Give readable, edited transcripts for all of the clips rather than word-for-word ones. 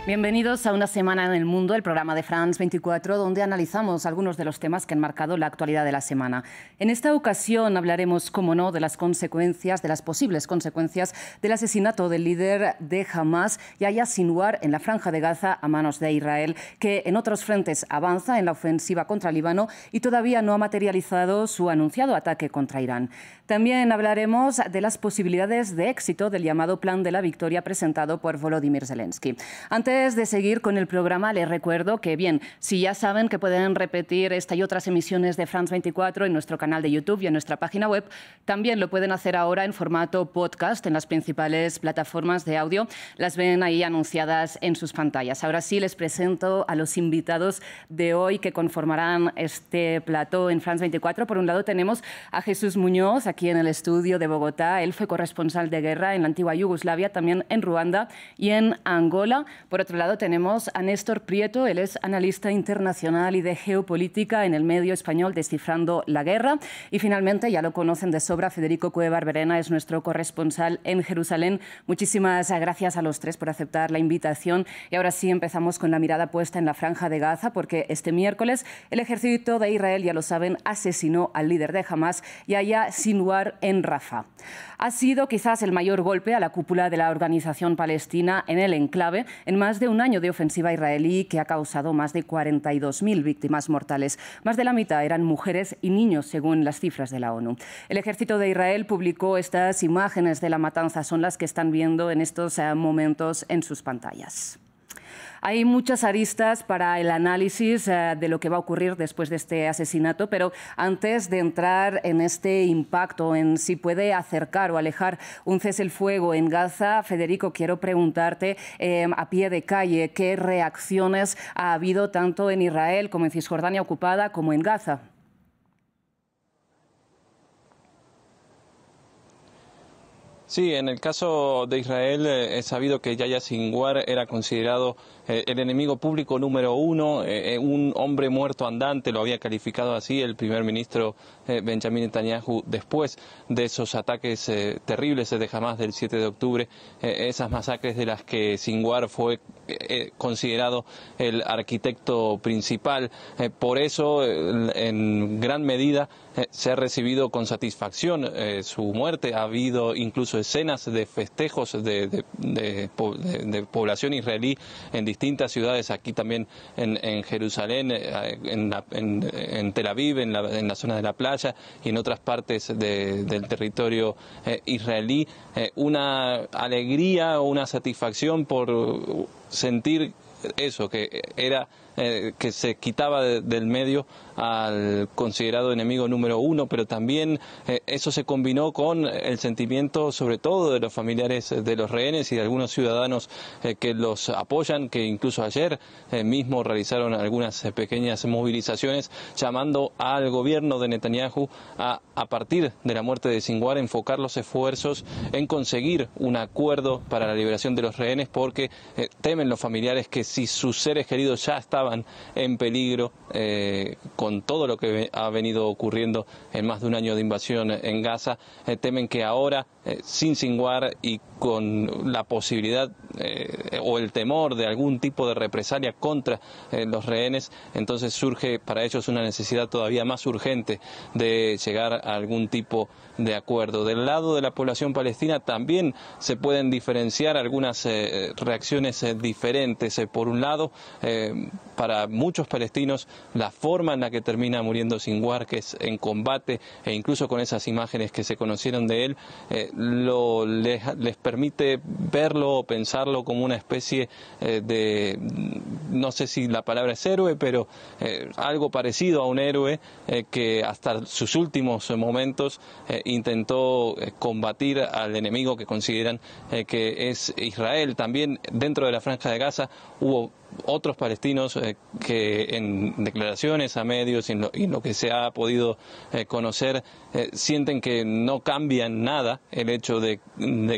Bienvenidos a Una Semana en el Mundo, el programa de France 24, donde analizamos algunos de los temas que han marcado la actualidad de la semana. En esta ocasión hablaremos, como no, de las consecuencias, de las posibles consecuencias del asesinato del líder de Hamas, Yahya Sinwar, en la Franja de Gaza a manos de Israel, que en otros frentes avanza en la ofensiva contra Líbano y todavía no ha materializado su anunciado ataque contra Irán. También hablaremos de las posibilidades de éxito del llamado Plan de la Victoria presentado por Volodymyr Zelensky. Antes de seguir con el programa, les recuerdo que, bien, si ya saben que pueden repetir esta y otras emisiones de France 24 en nuestro canal de YouTube y en nuestra página web, también lo pueden hacer ahora en formato podcast en las principales plataformas de audio. Las ven ahí anunciadas en sus pantallas. Ahora sí, les presento a los invitados de hoy que conformarán este plató en France 24. Por un lado tenemos a Jesús Muñoz, aquí en el estudio de Bogotá. Él fue corresponsal de guerra en la antigua Yugoslavia, también en Ruanda y en Angola. Por otro lado tenemos a Néstor Prieto, él es analista internacional y de geopolítica en el medio español Descifrando la Guerra. Y finalmente, ya lo conocen de sobra, Federico Cueva-Barberena es nuestro corresponsal en Jerusalén. Muchísimas gracias a los tres por aceptar la invitación. Y ahora sí empezamos con la mirada puesta en la Franja de Gaza, porque este miércoles el ejército de Israel, ya lo saben, asesinó al líder de Hamas, Yahya Sinwar, en Rafah. Ha sido quizás el mayor golpe a la cúpula de la organización palestina en el enclave en más de un año de ofensiva israelí que ha causado más de 42.000 víctimas mortales. Más de la mitad eran mujeres y niños, según las cifras de la ONU. El ejército de Israel publicó estas imágenes de la matanza, son las que están viendo en estos momentos en sus pantallas. Hay muchas aristas para el análisis de lo que va a ocurrir después de este asesinato, pero antes de entrar en este impacto, en si puede acercar o alejar un cese el fuego en Gaza, Federico, quiero preguntarte a pie de calle, ¿qué reacciones ha habido tanto en Israel como en Cisjordania ocupada como en Gaza? Sí, en el caso de Israel es sabido que Yahya Sinwar era considerado el enemigo público número uno, un hombre muerto andante, lo había calificado así el primer ministro Benjamin Netanyahu después de esos ataques terribles de Hamas del 7 de octubre, esas masacres de las que Sinwar fue considerado el arquitecto principal. Por eso, en gran medida, se ha recibido con satisfacción su muerte. Ha habido incluso escenas de festejos de población israelí en distintas ciudades, aquí también en Jerusalén, en Tel Aviv, en la zona de la playa y en otras partes del territorio israelí. Una alegría o una satisfacción por sentir eso, que era que se quitaba del medio al considerado enemigo número uno, pero también eso se combinó con el sentimiento sobre todo de los familiares de los rehenes y de algunos ciudadanos que los apoyan, que incluso ayer mismo realizaron algunas pequeñas movilizaciones llamando al gobierno de Netanyahu a partir de la muerte de Sinwar, enfocar los esfuerzos en conseguir un acuerdo para la liberación de los rehenes, porque temen los familiares que si sus seres queridos ya estaban en peligro con todo lo que ha venido ocurriendo en más de un año de invasión en Gaza, temen que ahora, sin Sinwar y con la posibilidad o el temor de algún tipo de represalia contra los rehenes, entonces surge para ellos una necesidad todavía más urgente de llegar a algún tipo de acuerdo. Del lado de la población palestina también se pueden diferenciar algunas reacciones diferentes. Por un lado, para muchos palestinos, la forma en la que termina muriendo Sinwar, que es en combate, e incluso con esas imágenes que se conocieron de él, les permite verlo o pensarlo como una especie de, no sé si la palabra es héroe, pero algo parecido a un héroe que hasta sus últimos momentos intentó combatir al enemigo que consideran que es Israel. También dentro de la Franja de Gaza hubo otros palestinos que en declaraciones a medios y en lo que se ha podido conocer sienten que no cambia nada el hecho de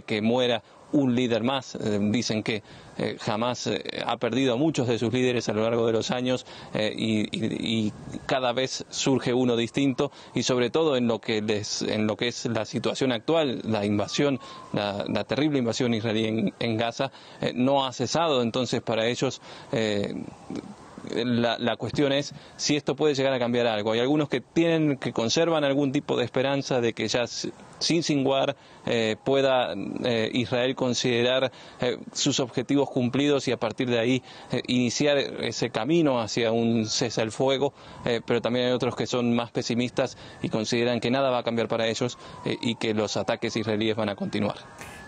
que muera un líder más. Dicen que Hamás ha perdido a muchos de sus líderes a lo largo de los años y cada vez surge uno distinto, y sobre todo en lo que es la situación actual, la invasión, la terrible invasión israelí en Gaza, no ha cesado. Entonces para ellos la cuestión es si esto puede llegar a cambiar algo. Hay algunos que conservan algún tipo de esperanza de que ya sin Sinwar pueda Israel considerar sus objetivos cumplidos y a partir de ahí iniciar ese camino hacia un cese al fuego, pero también hay otros que son más pesimistas y consideran que nada va a cambiar para ellos y que los ataques israelíes van a continuar.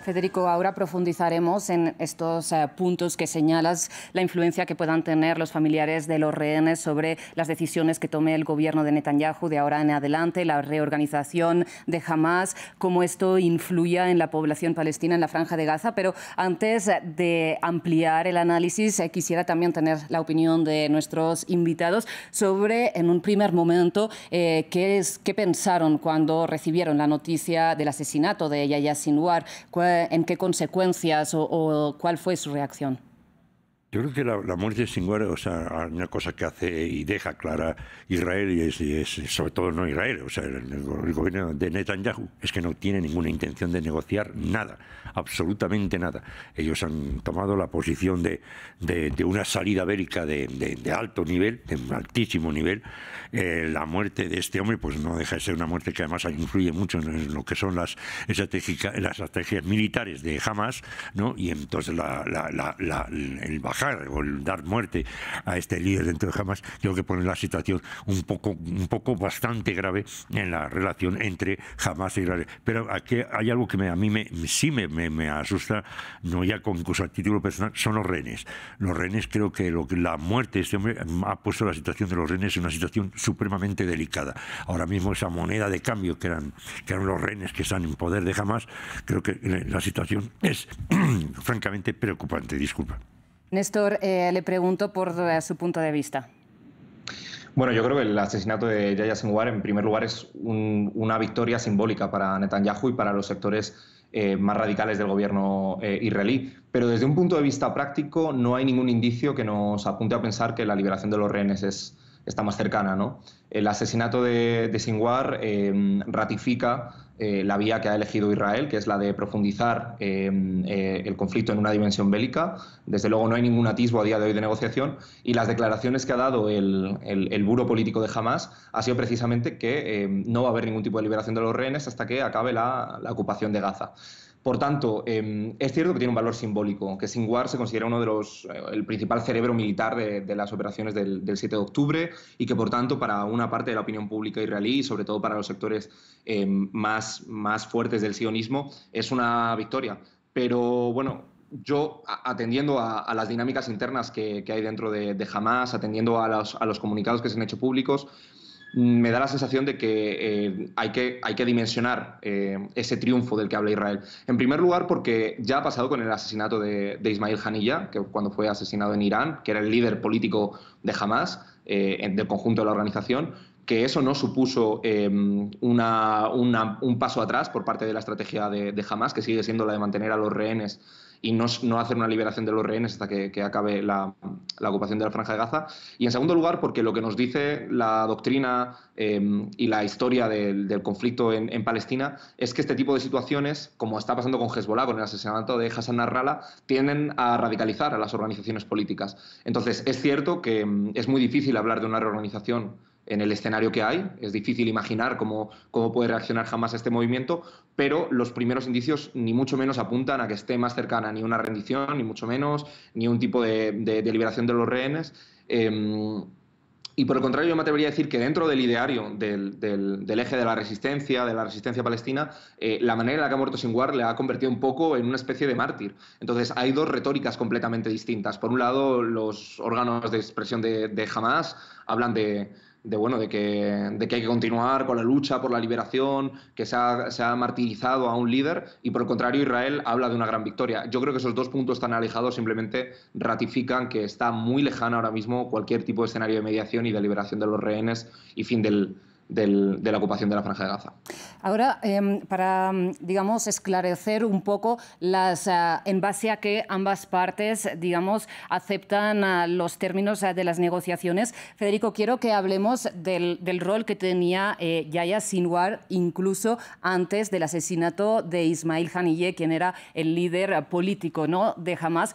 Federico, ahora profundizaremos en estos puntos que señalas, la influencia que puedan tener los familiares de los rehenes sobre las decisiones que tome el gobierno de Netanyahu de ahora en adelante, la reorganización de Hamás, cómo esto influya en la población palestina en la Franja de Gaza. Pero antes de ampliar el análisis, quisiera también tener la opinión de nuestros invitados sobre, en un primer momento, qué pensaron cuando recibieron la noticia del asesinato de Yahya Sinwar. ¿En qué consecuencias o cuál fue su reacción? Yo creo que la muerte de Sinwar, o sea, una cosa que hace y deja clara Israel, y es sobre todo no Israel, o sea, el gobierno de Netanyahu, es que no tiene ninguna intención de negociar nada, absolutamente nada. Ellos han tomado la posición de una salida bélica de alto nivel, de un altísimo nivel. La muerte de este hombre pues no deja de ser una muerte que además influye mucho en lo que son las estrategias militares de Hamás, ¿no? Y entonces el bajar o el dar muerte a este líder dentro de Hamás, creo que pone la situación un poco bastante grave en la relación entre Hamás e Israel. Pero aquí hay algo que a mí sí me asusta, no ya incluso a título personal, son los rehenes. Los rehenes, creo que la muerte de este hombre ha puesto la situación de los rehenes en una situación supremamente delicada. Ahora mismo esa moneda de cambio que eran los rehenes que están en poder de Hamás, creo que la situación es francamente preocupante. Disculpa. Néstor, le pregunto por su punto de vista. Bueno, yo creo que el asesinato de Yahya Sinwar, en primer lugar, es una victoria simbólica para Netanyahu y para los sectores más radicales del gobierno israelí. Pero desde un punto de vista práctico no hay ningún indicio que nos apunte a pensar que la liberación de los rehenes está más cercana, ¿no? El asesinato de Sinwar ratifica la vía que ha elegido Israel, que es la de profundizar el conflicto en una dimensión bélica. Desde luego no hay ningún atisbo a día de hoy de negociación, y las declaraciones que ha dado el buro político de Hamás ha sido precisamente que no va a haber ningún tipo de liberación de los rehenes hasta que acabe la ocupación de Gaza. Por tanto, es cierto que tiene un valor simbólico, que Sinwar se considera uno de el principal cerebro militar de las operaciones del 7 de octubre y que, por tanto, para una parte de la opinión pública israelí y sobre todo para los sectores más fuertes del sionismo, es una victoria. Pero, bueno, yo, atendiendo a las dinámicas internas que hay dentro de Hamás, atendiendo a los comunicados que se han hecho públicos, me da la sensación de que hay que dimensionar ese triunfo del que habla Israel. En primer lugar, porque ya ha pasado con el asesinato de Ismail Haniyeh, que cuando fue asesinado en Irán, que era el líder político de Hamás, del conjunto de la organización, que eso no supuso un paso atrás por parte de la estrategia de Hamás, que sigue siendo la de mantener a los rehenes y no hacer una liberación de los rehenes hasta que acabe la ocupación de la Franja de Gaza. Y en segundo lugar, porque lo que nos dice la doctrina y la historia del conflicto en Palestina es que este tipo de situaciones, como está pasando con Hezbollah, con el asesinato de Hassan Nasrallah, tienden a radicalizar a las organizaciones políticas. Entonces, es cierto que es muy difícil hablar de una reorganización en el escenario que hay. Es difícil imaginar cómo puede reaccionar Hamás a este movimiento, pero los primeros indicios ni mucho menos apuntan a que esté más cercana ni una rendición, ni mucho menos, ni un tipo de liberación de los rehenes. Y por el contrario, yo me atrevería a decir que dentro del ideario del eje de la resistencia palestina, la manera en la que ha muerto Sinwar le ha convertido un poco en una especie de mártir. Entonces hay dos retóricas completamente distintas. Por un lado, los órganos de expresión de Hamás hablan de que hay que continuar con la lucha por la liberación, que se ha martirizado a un líder, y por el contrario Israel habla de una gran victoria. Yo creo que esos dos puntos tan alejados simplemente ratifican que está muy lejana ahora mismo cualquier tipo de escenario de mediación y de liberación de los rehenes y fin del de la ocupación de la Franja de Gaza. Ahora, para, digamos, esclarecer un poco en base a que ambas partes, digamos, aceptan los términos de las negociaciones, Federico, quiero que hablemos del rol que tenía Yahya Sinwar incluso antes del asesinato de Ismail Haniyeh, quien era el líder político, ¿no?, de Hamás.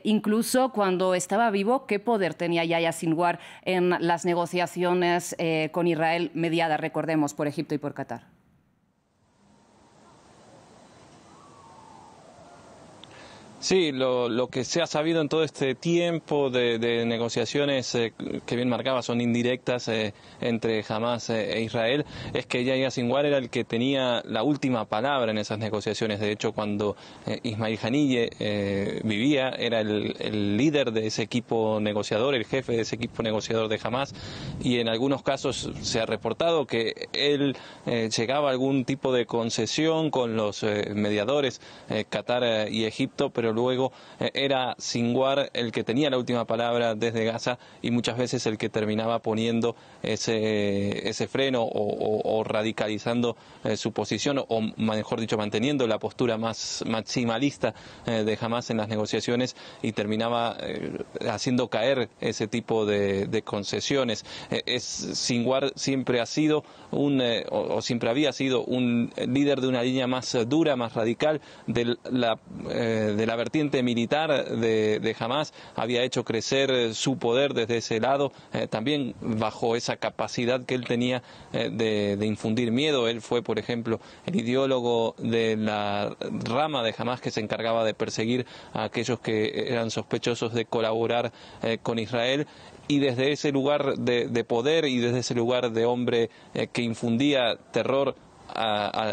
Incluso cuando estaba vivo, ¿qué poder tenía Yahya Sinwar en las negociaciones con Israel, mediadas, recordemos, por Egipto y por Qatar? Sí, lo que se ha sabido en todo este tiempo de negociaciones que bien marcaba son indirectas entre Hamás e Israel, es que Yahya Sinwar era el que tenía la última palabra en esas negociaciones. De hecho, cuando Ismail Haniyeh vivía, era el líder de ese equipo negociador, el jefe de ese equipo negociador de Hamás, y en algunos casos se ha reportado que él llegaba a algún tipo de concesión con los mediadores Qatar y Egipto, pero luego era Sinwar el que tenía la última palabra desde Gaza y muchas veces el que terminaba poniendo ese freno o radicalizando su posición, o mejor dicho, manteniendo la postura más maximalista de Hamás en las negociaciones, y terminaba haciendo caer ese tipo de concesiones. Sinwar siempre ha sido siempre había sido un líder de una línea más dura, más radical de la vertiente militar de Hamás. Había hecho crecer su poder desde ese lado, también bajo esa capacidad que él tenía de infundir miedo. Él fue, por ejemplo, el ideólogo de la rama de Hamás que se encargaba de perseguir a aquellos que eran sospechosos de colaborar con Israel. Y desde ese lugar de poder y desde ese lugar de hombre que infundía terror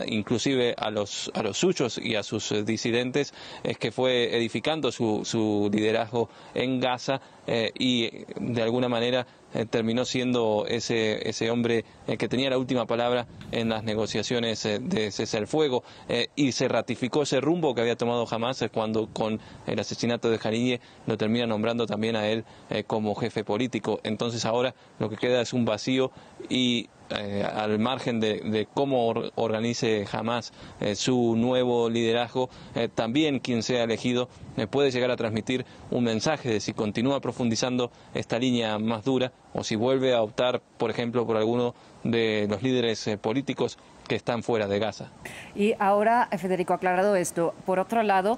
inclusive a los suyos y a sus disidentes, es que fue edificando su liderazgo en Gaza y de alguna manera terminó siendo ese hombre que tenía la última palabra en las negociaciones de cese al fuego, y se ratificó ese rumbo que había tomado Hamás cuando con el asesinato de Haniyeh lo termina nombrando también a él como jefe político. Entonces ahora lo que queda es un vacío y al margen de cómo organice Hamás su nuevo liderazgo, también quien sea elegido puede llegar a transmitir un mensaje de si continúa profundizando esta línea más dura o si vuelve a optar, por ejemplo, por alguno de los líderes políticos que están fuera de Gaza. Y ahora, Federico, aclarado esto, por otro lado,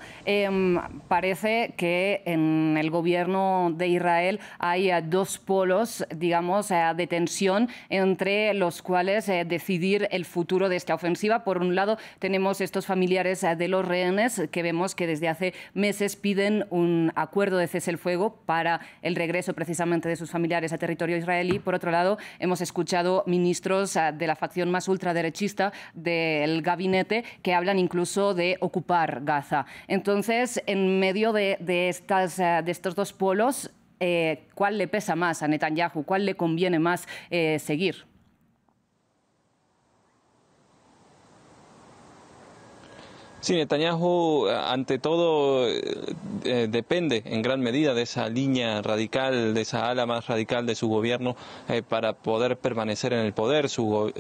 parece que en el gobierno de Israel hay dos polos, digamos, de tensión entre los cuales decidir el futuro de esta ofensiva. Por un lado, tenemos estos familiares de los rehenes que vemos que desde hace meses piden un acuerdo de cese el fuego para el regreso precisamente de sus familiares a territorio israelí. Por otro lado, hemos escuchado ministros de la facción más ultraderechista del gabinete que hablan incluso de ocupar Gaza. Entonces, en medio de estos dos polos, ¿cuál le pesa más a Netanyahu? ¿Cuál le conviene más seguir? Sí, Netanyahu, ante todo, depende en gran medida de esa línea radical, de esa ala más radical de su gobierno para poder permanecer en el poder. Su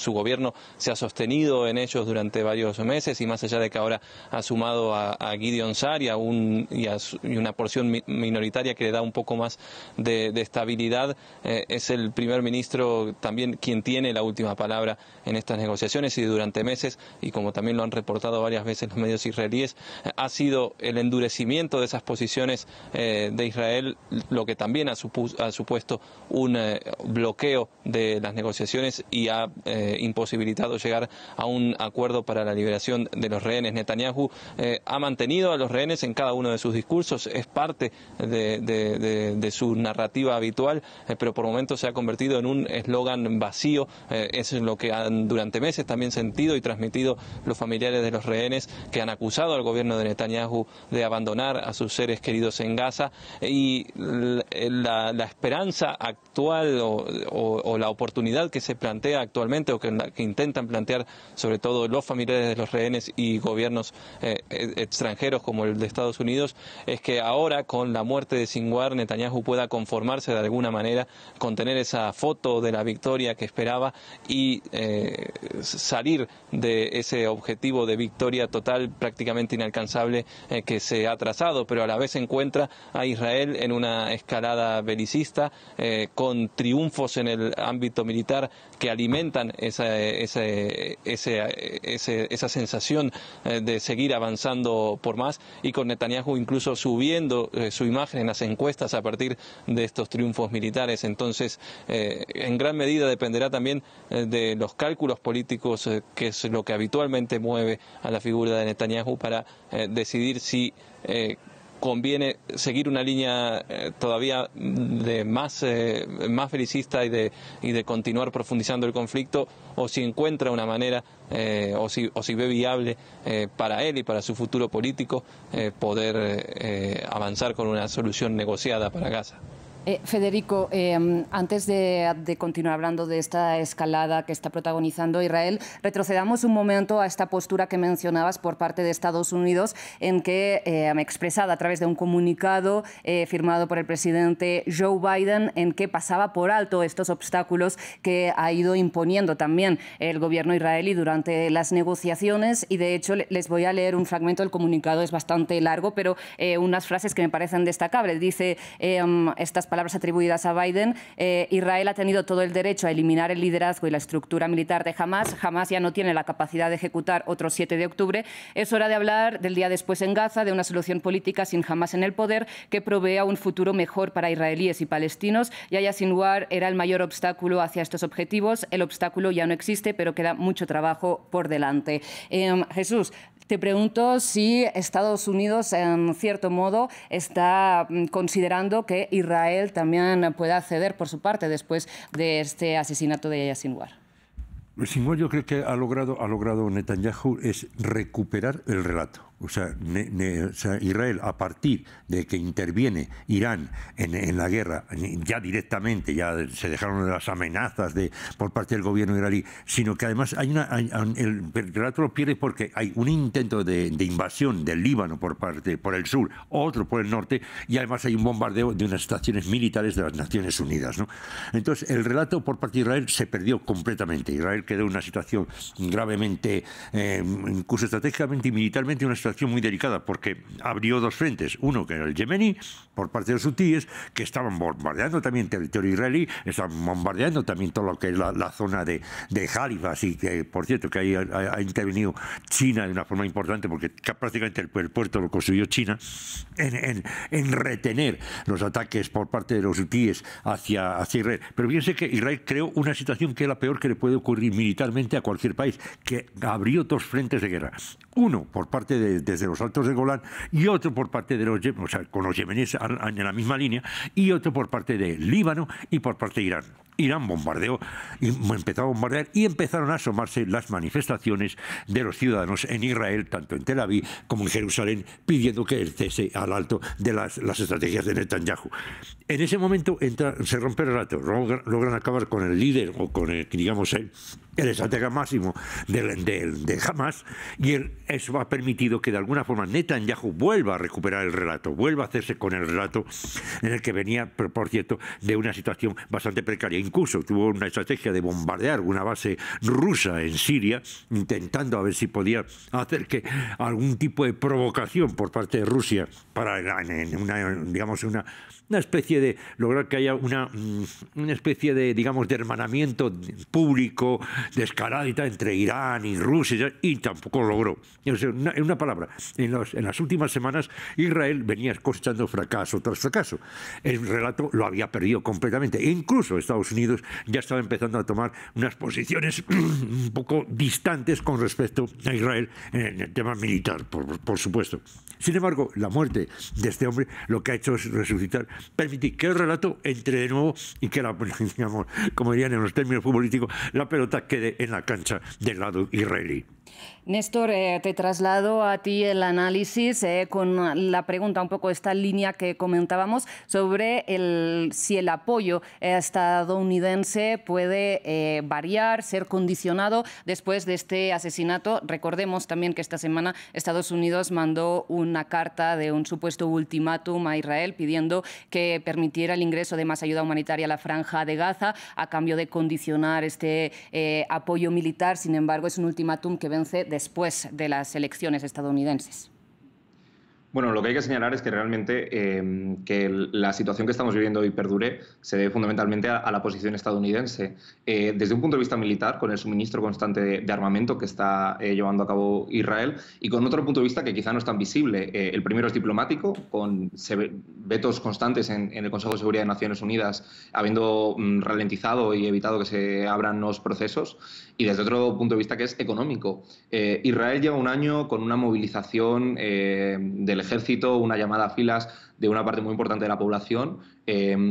gobierno se ha sostenido en ellos durante varios meses y más allá de que ahora ha sumado a Gideon Sa'ar y una porción minoritaria que le da un poco más de estabilidad, es el primer ministro también quien tiene la última palabra en estas negociaciones y durante meses, y como también lo han reportado varias veces los medios israelíes, ha sido el endurecimiento de esas posiciones de Israel lo que también ha supuesto un bloqueo de las negociaciones y ha imposibilitado llegar a un acuerdo para la liberación de los rehenes. Netanyahu ha mantenido a los rehenes en cada uno de sus discursos, es parte de su narrativa habitual, pero por momentos se ha convertido en un eslogan vacío. Es lo que han durante meses también sentido y transmitido los familiares de los rehenes rehenes, que han acusado al gobierno de Netanyahu de abandonar a sus seres queridos en Gaza, y la esperanza actual o la oportunidad que se plantea actualmente o que intentan plantear sobre todo los familiares de los rehenes y gobiernos extranjeros como el de Estados Unidos, es que ahora con la muerte de Sinwar Netanyahu pueda conformarse de alguna manera con tener esa foto de la victoria que esperaba y salir de ese objetivo de victoria total prácticamente inalcanzable que se ha trazado, pero a la vez encuentra a Israel en una escalada belicista con triunfos en el ámbito militar que alimentan esa sensación de seguir avanzando por más, y con Netanyahu incluso subiendo su imagen en las encuestas a partir de estos triunfos militares. Entonces, en gran medida dependerá también de los cálculos políticos, que es lo que habitualmente mueve a la figura de Netanyahu para decidir si conviene seguir una línea todavía de más belicista y de continuar profundizando el conflicto, o si encuentra una manera o si ve viable para él y para su futuro político poder avanzar con una solución negociada para Gaza. Federico, antes de continuar hablando de esta escalada que está protagonizando Israel, retrocedamos un momento a esta postura que mencionabas por parte de Estados Unidos, en que, expresada a través de un comunicado firmado por el presidente Joe Biden, en que pasaba por alto estos obstáculos que ha ido imponiendo también el gobierno israelí durante las negociaciones. Y de hecho les voy a leer un fragmento del comunicado, es bastante largo, pero unas frases que me parecen destacables. Dice estas palabras atribuidas a Biden: Israel ha tenido todo el derecho a eliminar el liderazgo y la estructura militar de Hamás. Hamás ya no tiene la capacidad de ejecutar otro 7 de octubre. Es hora de hablar del día después en Gaza, de una solución política sin Hamás en el poder que provea un futuro mejor para israelíes y palestinos. Yahya Sinwar era el mayor obstáculo hacia estos objetivos. El obstáculo ya no existe, pero queda mucho trabajo por delante. Jesús, te pregunto si Estados Unidos, en cierto modo, está considerando que Israel también pueda ceder por su parte después de este asesinato de Yahya Sinwar. Sinwar, yo creo que ha logrado Netanyahu es recuperar el relato. O sea, Israel, a partir de que interviene Irán en la guerra, ya directamente, ya se dejaron las amenazas por parte del gobierno israelí, sino que además el relato lo pierde porque hay un intento de invasión del Líbano por el sur, otro por el norte, y además hay un bombardeo de unas estaciones militares de las Naciones Unidas, ¿no? Entonces, el relato por parte de Israel se perdió completamente. Israel quedó en una situación gravemente, incluso estratégicamente y militarmente, una situación muy delicada, porque abrió dos frentes. Uno, que era el yemení, por parte de los hutíes, que estaban bombardeando también territorio israelí, estaban bombardeando también todo lo que es la zona de Haifa, así que, por cierto, que ahí ha intervenido China de una forma importante, porque prácticamente el puerto lo construyó China, en retener los ataques por parte de los hutíes hacia Israel. Pero fíjense que Israel creó una situación que es la peor que le puede ocurrir militarmente a cualquier país, que abrió dos frentes de guerra. Uno por parte desde los altos de Golán, y otro por parte de o sea, con los yemeníes en la misma línea, y otro por parte de Líbano y por parte de Irán. Irán bombardeó, empezó a bombardear, y empezaron a asomarse las manifestaciones de los ciudadanos en Israel, tanto en Tel Aviv como en Jerusalén, pidiendo que el cese al alto de las estrategias de Netanyahu. En ese momento se rompe el relato, logran acabar con el líder, o con el estratega máximo de Hamás, y eso ha permitido que de alguna forma Netanyahu vuelva a recuperar el relato, vuelva a hacerse con el relato en el que venía, por cierto, de una situación bastante precaria. Incluso tuvo una estrategia de bombardear una base rusa en Siria, intentando a ver si podía hacer que algún tipo de provocación por parte de Rusia para una especie de lograr que haya una especie de, digamos, de hermanamiento público, de escalada y tal, entre Irán y Rusia, y tampoco lo logró. En una palabra, en las últimas semanas Israel venía cosechando fracaso tras fracaso. El relato lo había perdido completamente, e incluso Estados Unidos ya estaba empezando a tomar unas posiciones un poco distantes con respecto a Israel en el tema militar, por supuesto. Sin embargo, la muerte de este hombre lo que ha hecho es resucitar, permitir que el relato entre de nuevo y que, digamos, como dirían en los términos futbolísticos, la pelota quede en la cancha del lado israelí. Néstor, te traslado a ti el análisis con la pregunta, un poco esta línea que comentábamos sobre si el apoyo estadounidense puede variar, ser condicionado después de este asesinato. Recordemos también que esta semana Estados Unidos mandó una carta de un supuesto ultimátum a Israel pidiendo que permitiera el ingreso de más ayuda humanitaria a la Franja de Gaza a cambio de condicionar este apoyo militar. Sin embargo, es un ultimátum que vence después de las elecciones estadounidenses. Bueno, lo que hay que señalar es que realmente que la situación que estamos viviendo hoy perdure se debe fundamentalmente a la posición estadounidense. Desde un punto de vista militar, con el suministro constante de armamento que está llevando a cabo Israel, y con otro punto de vista que quizá no es tan visible. El primero es diplomático, con vetos constantes en el Consejo de Seguridad de Naciones Unidas, habiendo ralentizado y evitado que se abran nuevos procesos. Y desde otro punto de vista que es económico. Israel lleva un año con una movilización del ejército, una llamada a filas de una parte muy importante de la población,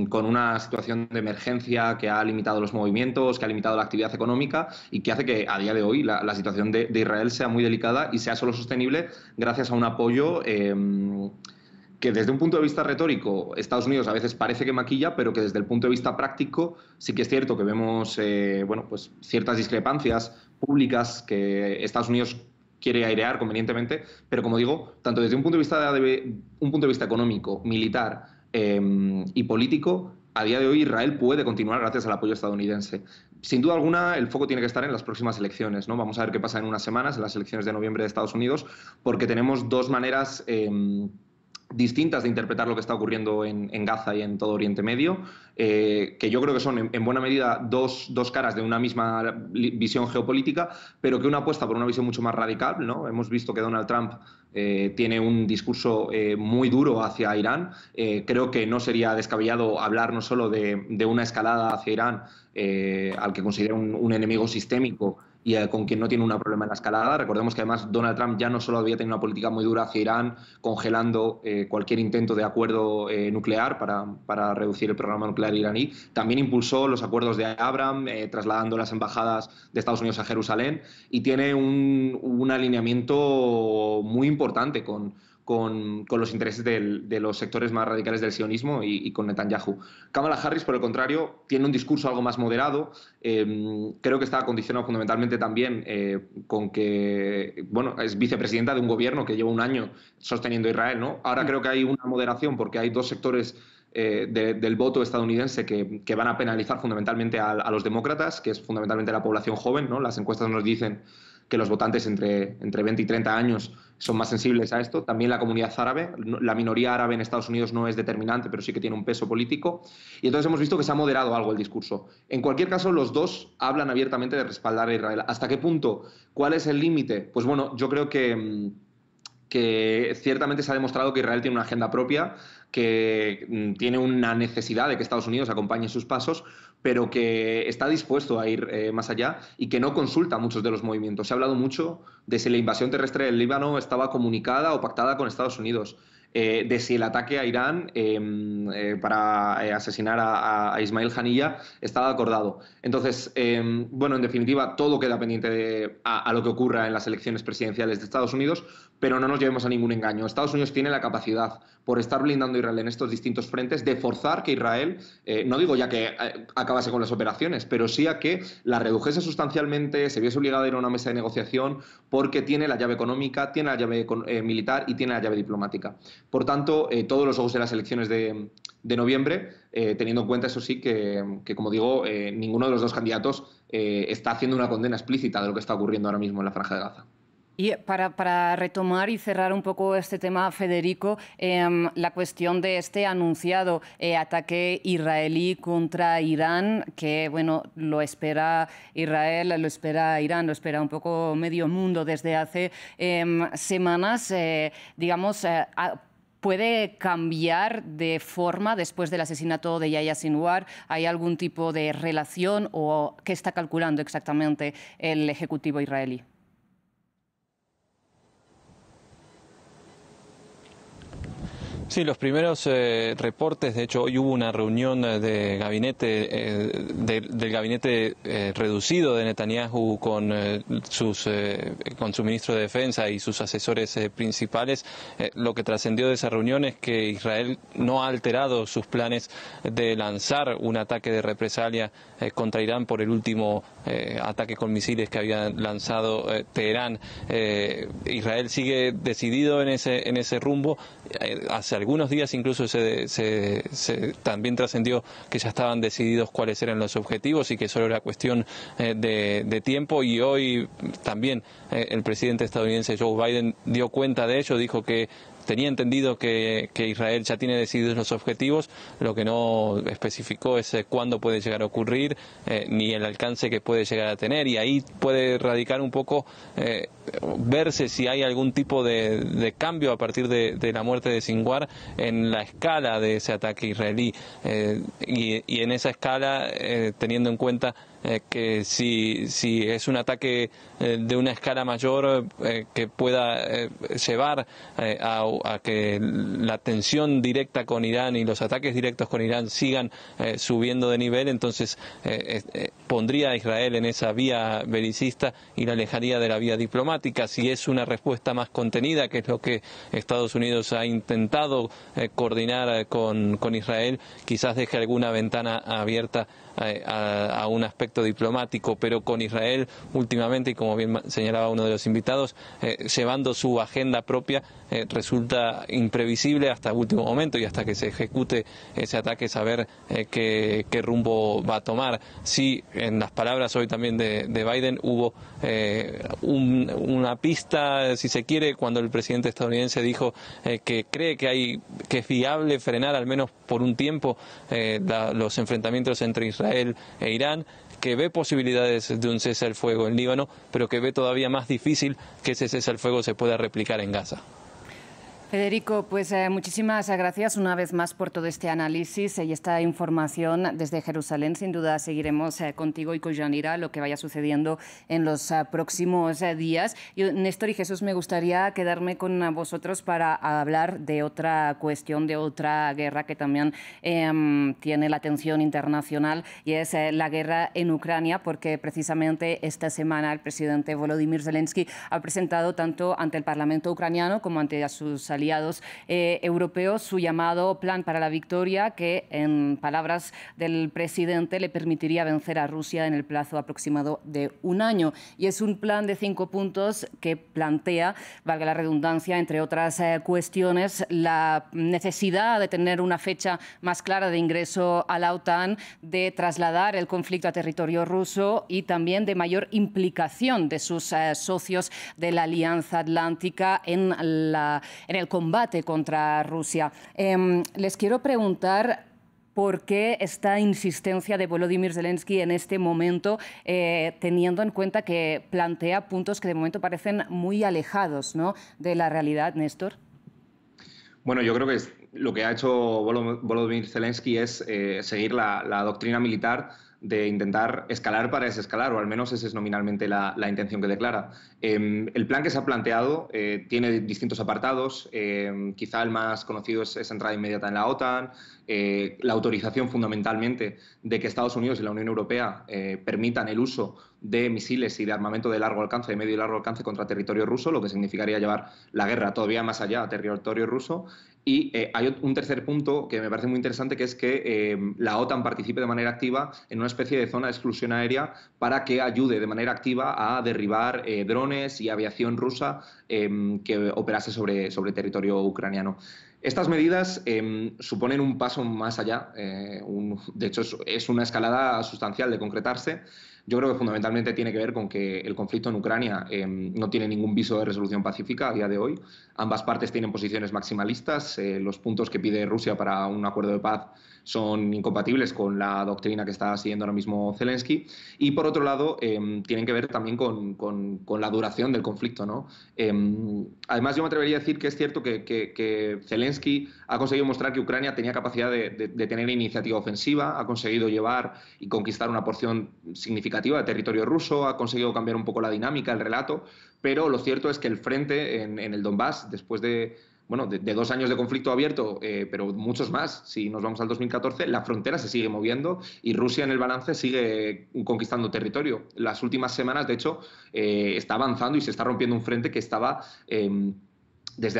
con una situación de emergencia que ha limitado los movimientos, que ha limitado la actividad económica y que hace que a día de hoy la situación de Israel sea muy delicada y sea solo sostenible gracias a un apoyo que desde un punto de vista retórico Estados Unidos a veces parece que maquilla, pero que desde el punto de vista práctico sí que es cierto que vemos bueno, pues ciertas discrepancias públicas que Estados Unidos quiere airear convenientemente, pero como digo, tanto desde un punto de vista económico, militar y político, a día de hoy Israel puede continuar gracias al apoyo estadounidense. Sin duda alguna, el foco tiene que estar en las próximas elecciones, ¿no? Vamos a ver qué pasa en unas semanas, en las elecciones de noviembre de Estados Unidos, porque tenemos dos maneras distintas de interpretar lo que está ocurriendo en Gaza y en todo Oriente Medio, que yo creo que son en buena medida dos caras de una misma visión geopolítica, pero que una apuesta por una visión mucho más radical, ¿no? Hemos visto que Donald Trump tiene un discurso muy duro hacia Irán. Creo que no sería descabellado hablar no solo de una escalada hacia Irán, al que considera un enemigo sistémico, y con quien no tiene un problema en la escalada. Recordemos que además Donald Trump ya no solo había tenido una política muy dura hacia Irán, congelando cualquier intento de acuerdo nuclear para reducir el programa nuclear iraní, también impulsó los acuerdos de Abraham, trasladando las embajadas de Estados Unidos a Jerusalén, y tiene un alineamiento muy importante con los intereses de los sectores más radicales del sionismo y con Netanyahu. Kamala Harris, por el contrario, tiene un discurso algo más moderado. Creo que está condicionado fundamentalmente también con que, bueno, es vicepresidenta de un gobierno que lleva un año sosteniendo a Israel, ¿no? Ahora creo que hay una moderación porque hay dos sectores del voto estadounidense que van a penalizar fundamentalmente a los demócratas, que es fundamentalmente la población joven, ¿no? Las encuestas nos dicen que los votantes entre 20 y 30 años son más sensibles a esto. También la comunidad árabe, la minoría árabe en Estados Unidos no es determinante, pero sí que tiene un peso político. Y entonces hemos visto que se ha moderado algo el discurso. En cualquier caso, los dos hablan abiertamente de respaldar a Israel. ¿Hasta qué punto? ¿Cuál es el límite? Pues bueno, yo creo que ciertamente se ha demostrado que Israel tiene una agenda propia, que tiene una necesidad de que Estados Unidos acompañe sus pasos, pero que está dispuesto a ir más allá y que no consulta muchos de los movimientos. Se ha hablado mucho de si la invasión terrestre del Líbano estaba comunicada o pactada con Estados Unidos, de si el ataque a Irán para asesinar a Ismail Haniyeh estaba acordado. Entonces, bueno, en definitiva, todo queda pendiente a lo que ocurra en las elecciones presidenciales de Estados Unidos, pero no nos llevemos a ningún engaño. Estados Unidos tiene la capacidad, por estar blindando a Israel en estos distintos frentes, de forzar que Israel, no digo ya que acabase con las operaciones, pero sí a que la redujese sustancialmente, se viese obligada a ir a una mesa de negociación, porque tiene la llave económica, tiene la llave militar y tiene la llave diplomática. Por tanto, todos los ojos de las elecciones de noviembre, teniendo en cuenta, eso sí, que como digo, ninguno de los dos candidatos está haciendo una condena explícita de lo que está ocurriendo ahora mismo en la Franja de Gaza. Y para retomar y cerrar un poco este tema, Federico, la cuestión de este anunciado ataque israelí contra Irán, que bueno, lo espera Israel, lo espera Irán, lo espera un poco medio mundo desde hace semanas, digamos, ¿puede cambiar de forma después del asesinato de Yahya Sinwar? ¿Hay algún tipo de relación o qué está calculando exactamente el Ejecutivo israelí? Sí, los primeros reportes, de hecho hoy hubo una reunión de gabinete, del gabinete reducido de Netanyahu con su ministro de Defensa y sus asesores principales. Lo que trascendió de esa reunión es que Israel no ha alterado sus planes de lanzar un ataque de represalia contra Irán por el último ataque con misiles que había lanzado Teherán. Israel sigue decidido en ese rumbo. Hace algunos días incluso también trascendió que ya estaban decididos cuáles eran los objetivos y que solo era cuestión de tiempo, y hoy también el presidente estadounidense Joe Biden dio cuenta de ello, dijo que tenía entendido que Israel ya tiene decididos los objetivos, lo que no especificó es cuándo puede llegar a ocurrir, ni el alcance que puede llegar a tener, y ahí puede radicar un poco verse si hay algún tipo de cambio a partir de la muerte de Sinwar en la escala de ese ataque israelí, y en esa escala teniendo en cuenta que si es un ataque de una escala mayor que pueda llevar a que la tensión directa con Irán y los ataques directos con Irán sigan subiendo de nivel, entonces pondría a Israel en esa vía belicista y la alejaría de la vía diplomática. Si es una respuesta más contenida, que es lo que Estados Unidos ha intentado coordinar con Israel, quizás deje alguna ventana abierta a un aspecto diplomático, pero con Israel últimamente, y como bien señalaba uno de los invitados, llevando su agenda propia, resulta imprevisible hasta el último momento, y hasta que se ejecute ese ataque saber qué rumbo va a tomar. Sí, en las palabras hoy también de Biden hubo una pista, si se quiere, cuando el presidente estadounidense dijo que cree que es viable frenar al menos por un tiempo los enfrentamientos entre Israel e Irán, que ve posibilidades de un cese al fuego en Líbano, pero que ve todavía más difícil que ese cese al fuego se pueda replicar en Gaza. Federico, pues muchísimas gracias una vez más por todo este análisis y esta información desde Jerusalén. Sin duda seguiremos contigo y con Yanira lo que vaya sucediendo en los próximos días. Yo, Néstor y Jesús, me gustaría quedarme con vosotros para hablar de otra cuestión, de otra guerra que también tiene la atención internacional, y es la guerra en Ucrania, porque precisamente esta semana el presidente Volodymyr Zelensky ha presentado tanto ante el Parlamento ucraniano como ante sus aliados europeos su llamado Plan para la Victoria, que en palabras del presidente le permitiría vencer a Rusia en el plazo aproximado de un año. Y es un plan de 5 puntos que plantea, valga la redundancia, entre otras cuestiones, la necesidad de tener una fecha más clara de ingreso a la OTAN, de trasladar el conflicto a territorio ruso y también de mayor implicación de sus socios de la Alianza Atlántica en el combate contra Rusia. Les quiero preguntar por qué esta insistencia de Volodymyr Zelensky en este momento, teniendo en cuenta que plantea puntos que de momento parecen muy alejados, ¿no?, de la realidad, Néstor. Bueno, yo creo que lo que ha hecho Volodymyr Zelensky es seguir la doctrina militar de intentar escalar para desescalar, o al menos esa es nominalmente la intención que declara. El plan que se ha planteado tiene distintos apartados. Quizá el más conocido es entrada inmediata en la OTAN, la autorización fundamentalmente de que Estados Unidos y la Unión Europea permitan el uso de misiles y de armamento de largo alcance, de medio y largo alcance contra territorio ruso, lo que significaría llevar la guerra todavía más allá a territorio ruso. Y hay un tercer punto que me parece muy interesante, que es que la OTAN participe de manera activa en una especie de zona de exclusión aérea para que ayude de manera activa a derribar drones y aviación rusa que operase sobre territorio ucraniano. Estas medidas suponen un paso más allá, de hecho es una escalada sustancial de concretarse. Yo creo que fundamentalmente tiene que ver con que el conflicto en Ucrania no tiene ningún viso de resolución pacífica a día de hoy. Ambas partes tienen posiciones maximalistas. Los puntos que pide Rusia para un acuerdo de paz son incompatibles con la doctrina que está siguiendo ahora mismo Zelensky. Y por otro lado, tienen que ver también con la duración del conflicto, ¿no? Además, yo me atrevería a decir que es cierto que Zelensky ha conseguido mostrar que Ucrania tenía capacidad de tener iniciativa ofensiva, ha conseguido llevar y conquistar una porción significativa de territorio ruso, ha conseguido cambiar un poco la dinámica, el relato, pero lo cierto es que el frente en el Donbass, después de bueno, de 2 años de conflicto abierto, pero muchos más. Si nos vamos al 2014, la frontera se sigue moviendo y Rusia en el balance sigue conquistando territorio. Las últimas semanas, de hecho, está avanzando y se está rompiendo un frente que estaba desde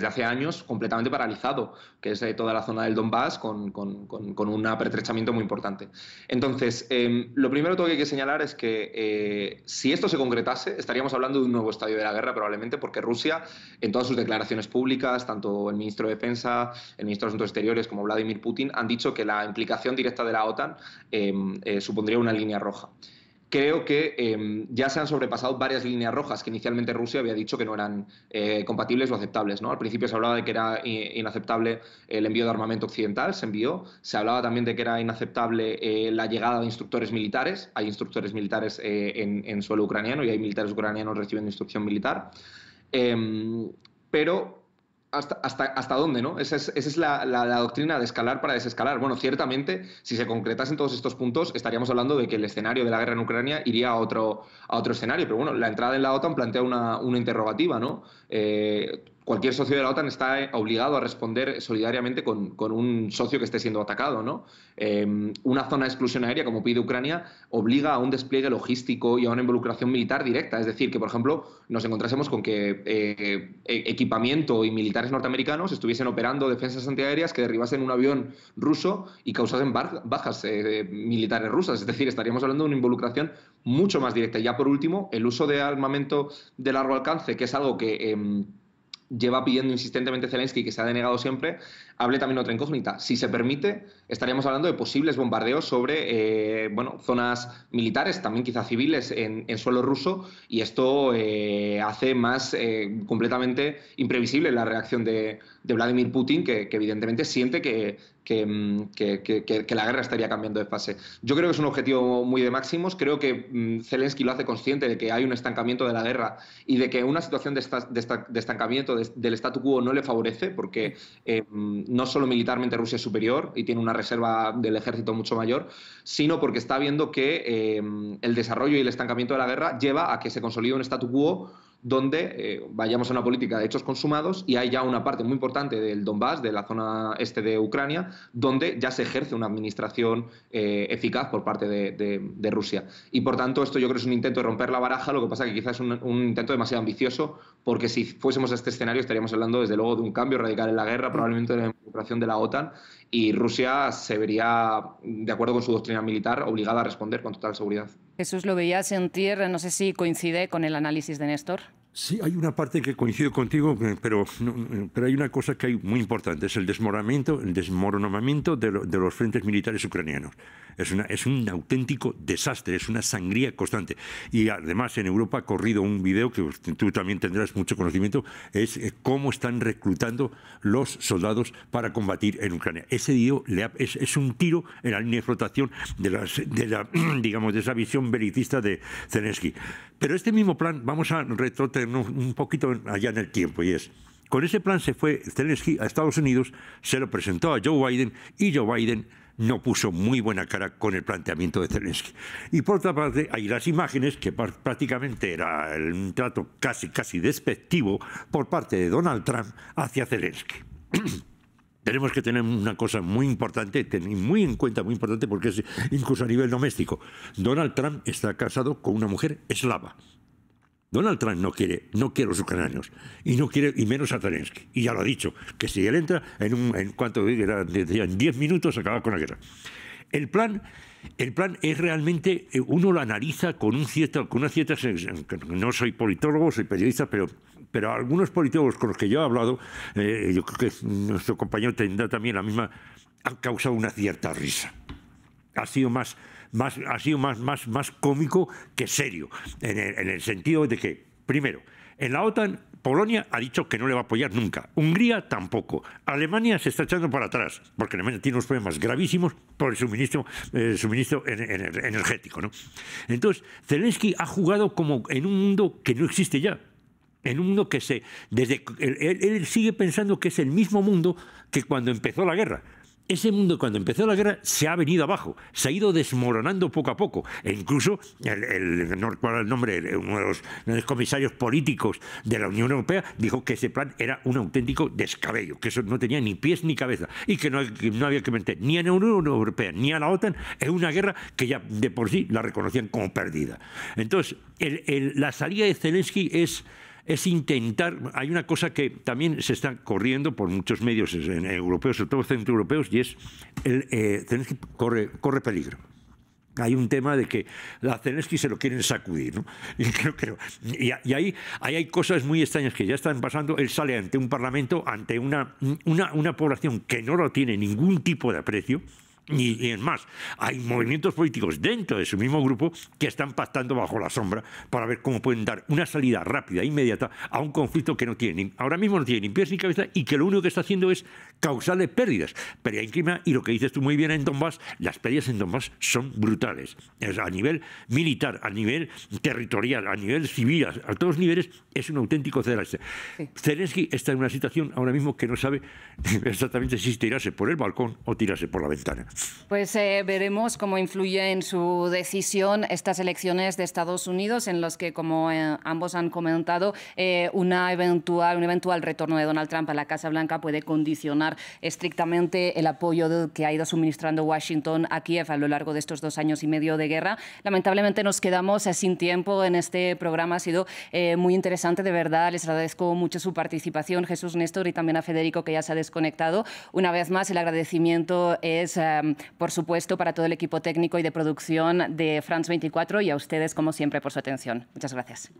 hace años completamente paralizado, que es toda la zona del Donbass con un apertrechamiento muy importante. Entonces, lo primero que hay que señalar es que si esto se concretase, estaríamos hablando de un nuevo estadio de la guerra probablemente, porque Rusia, en todas sus declaraciones públicas, tanto el ministro de Defensa, el ministro de Asuntos Exteriores como Vladimir Putin, han dicho que la implicación directa de la OTAN supondría una línea roja. Creo que ya se han sobrepasado varias líneas rojas que inicialmente Rusia había dicho que no eran compatibles o aceptables, ¿no? Al principio se hablaba de que era inaceptable el envío de armamento occidental, se envió. Se hablaba también de que era inaceptable la llegada de instructores militares. Hay instructores militares en suelo ucraniano y hay militares ucranianos recibiendo instrucción militar. Pero ¿hasta dónde, no? Esa es la doctrina de escalar para desescalar. Bueno, ciertamente, si se concretasen todos estos puntos, estaríamos hablando de que el escenario de la guerra en Ucrania iría a otro escenario. Pero bueno, la entrada en la OTAN plantea una interrogativa, ¿no? Cualquier socio de la OTAN está obligado a responder solidariamente con un socio que esté siendo atacado, ¿no? Una zona de exclusión aérea, como pide Ucrania, obliga a un despliegue logístico y a una involucración militar directa. Es decir, que, por ejemplo, nos encontrásemos con que equipamiento y militares norteamericanos estuviesen operando defensas antiaéreas que derribasen un avión ruso y causasen bajas militares rusas. Es decir, estaríamos hablando de una involucración mucho más directa. Y ya por último, el uso de armamento de largo alcance, que es algo que lleva pidiendo insistentemente Zelensky, que se ha denegado siempre. Hable también otra incógnita. Si se permite, estaríamos hablando de posibles bombardeos sobre zonas militares, también quizá civiles, en suelo ruso, y esto hace más completamente imprevisible la reacción de Vladimir Putin, que evidentemente siente que la guerra estaría cambiando de fase. Yo creo que es un objetivo muy de máximos. Creo que Zelensky lo hace consciente de que hay un estancamiento de la guerra y de que una situación de estancamiento del statu quo no le favorece, porque no solo militarmente Rusia es superior y tiene una reserva del ejército mucho mayor, sino porque está viendo que el desarrollo y el estancamiento de la guerra lleva a que se consolide un statu quo donde vayamos a una política de hechos consumados y hay ya una parte muy importante del Donbass, de la zona este de Ucrania, donde ya se ejerce una administración eficaz por parte de Rusia. Y por tanto, esto yo creo que es un intento de romper la baraja, lo que pasa que quizás es un intento demasiado ambicioso, porque si fuésemos a este escenario estaríamos hablando desde luego de un cambio radical en la guerra, probablemente de la involucración de la OTAN, y Rusia se vería, de acuerdo con su doctrina militar, obligada a responder con total seguridad. Jesús, lo veía sentir, no sé si coincide con el análisis de Néstor. Sí, hay una parte que coincido contigo, pero hay una cosa que hay muy importante, es el desmoronamiento de los frentes militares ucranianos. Es un auténtico desastre, es una sangría constante. Y además en Europa ha corrido un video que tú también tendrás mucho conocimiento, es cómo están reclutando los soldados para combatir en Ucrania. Ese video es un tiro en la línea de flotación de esa visión belicista de Zelensky. Pero este mismo plan, vamos a retrotraernos un poquito allá en el tiempo, y es, con ese plan se fue Zelensky a Estados Unidos, se lo presentó a Joe Biden, y Joe Biden no puso muy buena cara con el planteamiento de Zelensky. Y por otra parte, hay las imágenes que prácticamente era un trato casi despectivo por parte de Donald Trump hacia Zelensky. Tenemos que tener una cosa muy importante, muy en cuenta, muy importante, porque es incluso a nivel doméstico. Donald Trump está casado con una mujer eslava. Donald Trump no quiere a los ucranianos y menos a Zelensky. Y ya lo ha dicho, que si él entra, en 10 minutos acaba con la guerra. El plan es realmente, uno lo analiza con una cierta... No soy politólogo, soy periodista, pero algunos politólogos con los que yo he hablado, yo creo que nuestro compañero tendrá también la misma, han causado una cierta risa. Ha sido más cómico que serio, en el sentido de que, primero, en la OTAN, Polonia ha dicho que no le va a apoyar nunca. Hungría tampoco. Alemania se está echando para atrás, porque Alemania tiene unos problemas gravísimos por el suministro energético, ¿no? Entonces, Zelensky ha jugado como en un mundo que no existe ya. En un mundo que él sigue pensando que es el mismo mundo que cuando empezó la guerra. ese mundo, cuando empezó la guerra, se ha venido abajo, se ha ido desmoronando poco a poco. E incluso, no recuerdo el nombre, uno de los comisarios políticos de la Unión Europea dijo que ese plan era un auténtico descabello, que eso no tenía ni pies ni cabeza y que no había que meter ni a la Unión Europea ni a la OTAN en una guerra que ya de por sí la reconocían como perdida. Entonces, la salida de Zelensky es intentar. Hay una cosa que también se está corriendo por muchos medios europeos, sobre todo centroeuropeos, y es Zelensky corre peligro. Hay un tema de que a Zelensky se lo quieren sacudir, ¿no? Y ahí hay cosas muy extrañas que ya están pasando. Él sale ante un parlamento, ante una población que no lo tiene ningún tipo de aprecio. Y es más, hay movimientos políticos dentro de su mismo grupo que están pactando bajo la sombra para ver cómo pueden dar una salida rápida e inmediata a un conflicto que ahora mismo no tiene ni pies ni cabeza y que lo único que está haciendo es causarle pérdidas. Pérdida en Crimea y lo que dices tú muy bien en Donbass, las pérdidas en Donbass son brutales. A nivel militar, a nivel territorial, a nivel civil, a todos los niveles, es un auténtico desastre. Sí. Zelensky está en una situación ahora mismo que no sabe exactamente si tirarse por el balcón o tirarse por la ventana. Pues veremos cómo influye en su decisión estas elecciones de Estados Unidos, en los que, como ambos han comentado, un eventual retorno de Donald Trump a la Casa Blanca puede condicionar estrictamente el apoyo que ha ido suministrando Washington a Kiev a lo largo de estos 2 años y medio de guerra. Lamentablemente nos quedamos sin tiempo en este programa. Ha sido muy interesante, de verdad. Les agradezco mucho su participación, Jesús, Néstor, y también a Federico, que ya se ha desconectado. Una vez más, el agradecimiento es por supuesto, para todo el equipo técnico y de producción de France 24 y a ustedes, como siempre, por su atención. Muchas gracias.